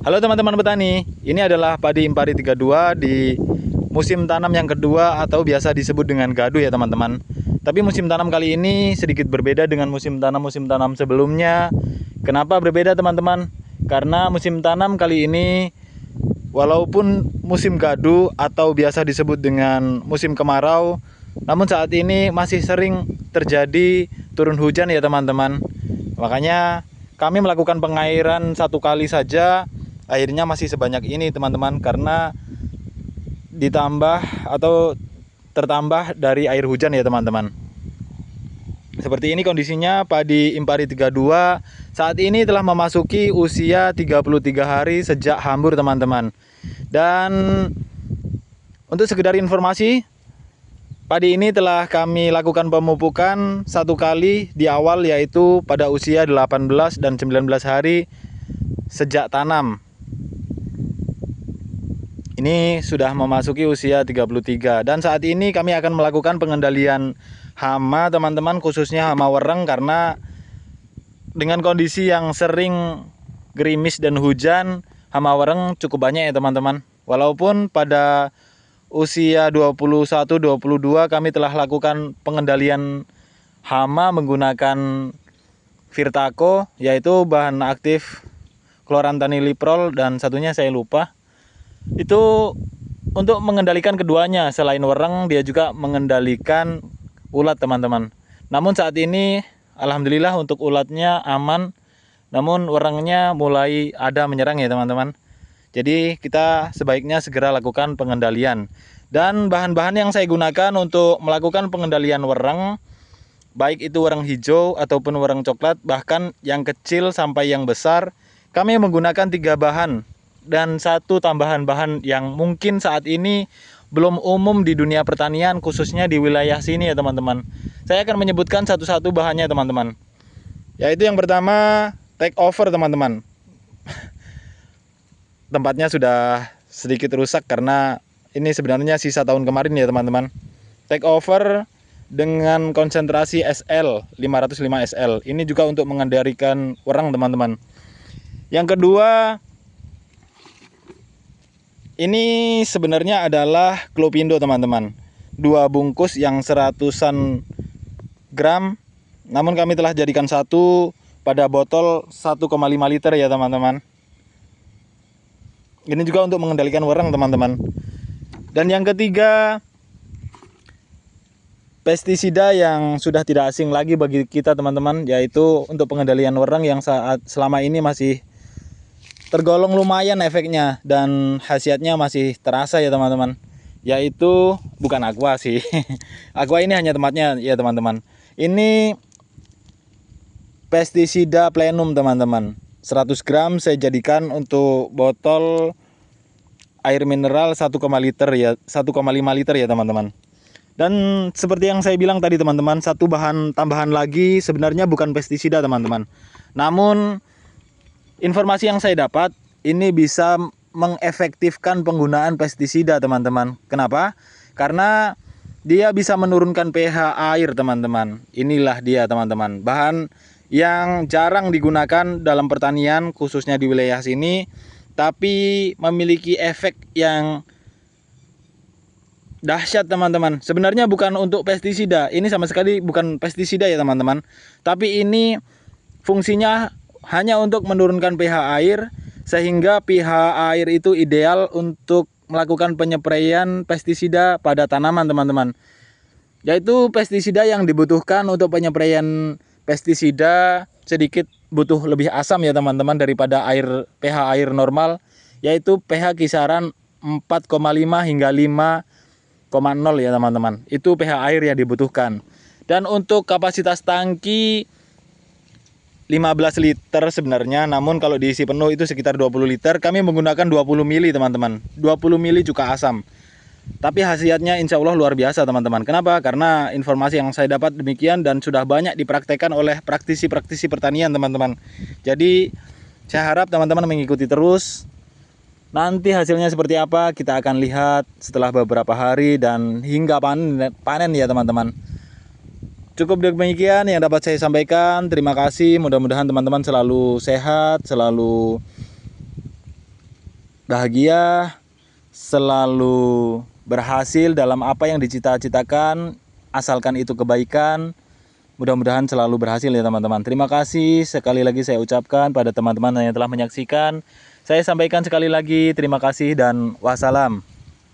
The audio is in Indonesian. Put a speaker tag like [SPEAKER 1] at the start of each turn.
[SPEAKER 1] Halo teman-teman petani, ini adalah padi Impari 32 di musim tanam yang kedua atau biasa disebut dengan gadu ya teman-teman. Tapi musim tanam kali ini sedikit berbeda dengan musim tanam sebelumnya. Kenapa berbeda teman-teman? Karena musim tanam kali ini walaupun musim gadu atau biasa disebut dengan musim kemarau, namun saat ini masih sering terjadi turun hujan ya teman-teman. Makanya kami melakukan pengairan satu kali saja, airnya masih sebanyak ini teman-teman, karena ditambah atau tertambah dari air hujan ya teman-teman. Seperti ini kondisinya padi Impari 32 saat ini telah memasuki usia 33 hari sejak hambur teman-teman. Dan untuk sekedar informasi, padi ini telah kami lakukan pemupukan satu kali di awal, yaitu pada usia 18 dan 19 hari sejak tanam. Ini sudah memasuki usia 33 dan saat ini kami akan melakukan pengendalian hama teman-teman, khususnya hama wereng, karena dengan kondisi yang sering gerimis dan hujan, hama wereng cukup banyak ya teman-teman. Walaupun pada usia 21-22 kami telah lakukan pengendalian hama menggunakan Virtaco, yaitu bahan aktif chlorantraniliprol dan satunya saya lupa. Itu untuk mengendalikan keduanya. Selain wereng, dia juga mengendalikan ulat teman-teman. Namun saat ini alhamdulillah untuk ulatnya aman, namun werengnya mulai ada menyerang ya teman-teman. Jadi kita sebaiknya segera lakukan pengendalian. Dan bahan-bahan yang saya gunakan untuk melakukan pengendalian wereng, baik itu wereng hijau ataupun wereng coklat, bahkan yang kecil sampai yang besar, kami menggunakan 3 bahan dan satu tambahan bahan yang mungkin saat ini belum umum di dunia pertanian, khususnya di wilayah sini ya teman-teman. Saya akan menyebutkan satu-satu bahannya teman-teman. Yaitu yang pertama, take over teman-teman. Tempatnya sudah sedikit rusak karena ini sebenarnya sisa tahun kemarin ya teman-teman. Take over dengan konsentrasi SL 505 SL. Ini juga untuk mengendalikan wereng teman-teman. Yang kedua, ini sebenarnya adalah Clopindo teman-teman. 2 bungkus yang 100-an gram. Namun kami telah jadikan satu pada botol 1,5 liter ya teman-teman. Ini juga untuk mengendalikan wereng teman-teman. Dan yang ketiga, pestisida yang sudah tidak asing lagi bagi kita teman-teman, yaitu untuk pengendalian wereng yang selama ini masih tergolong lumayan efeknya dan khasiatnya masih terasa ya teman-teman. Yaitu bukan aqua sih. Aqua ini hanya tempatnya ya teman-teman. Ini pestisida plenum teman-teman. 100 gram saya jadikan untuk botol air mineral 1,5 liter ya teman-teman. Dan seperti yang saya bilang tadi teman-teman, satu bahan tambahan lagi sebenarnya bukan pestisida teman-teman. Namun informasi yang saya dapat, ini bisa mengefektifkan penggunaan pestisida teman-teman. Kenapa? Karena dia bisa menurunkan pH air teman-teman. Inilah dia teman-teman, bahan yang jarang digunakan dalam pertanian khususnya di wilayah sini, tapi memiliki efek yang dahsyat teman-teman. Sebenarnya bukan untuk pestisida, ini sama sekali bukan pestisida ya teman-teman. Tapi ini fungsinya hanya untuk menurunkan pH air, sehingga pH air itu ideal untuk melakukan penyepraian pestisida pada tanaman teman-teman. Yaitu pestisida yang dibutuhkan untuk penyepraian pestisida sedikit butuh lebih asam ya teman-teman daripada pH air normal, yaitu pH kisaran 4,5 hingga 5,0 ya teman-teman. Itu pH air yang dibutuhkan. Dan untuk kapasitas tangki 15 liter sebenarnya, namun kalau diisi penuh itu sekitar 20 liter. Kami menggunakan 20 mili teman-teman. 20 mili cuka asam. Tapi khasiatnya insya Allah luar biasa teman-teman. Kenapa? Karena informasi yang saya dapat demikian dan sudah banyak dipraktekkan oleh praktisi-praktisi pertanian teman-teman. Jadi saya harap teman-teman mengikuti terus. Nanti hasilnya seperti apa kita akan lihat setelah beberapa hari dan hingga panen ya teman-teman. Cukup demikian yang dapat saya sampaikan. Terima kasih. Mudah-mudahan teman-teman selalu sehat, selalu bahagia, selalu berhasil dalam apa yang dicita-citakan, asalkan itu kebaikan. Mudah-mudahan selalu berhasil ya teman-teman. Terima kasih sekali lagi saya ucapkan pada teman-teman yang telah menyaksikan. Saya sampaikan sekali lagi terima kasih dan wassalam.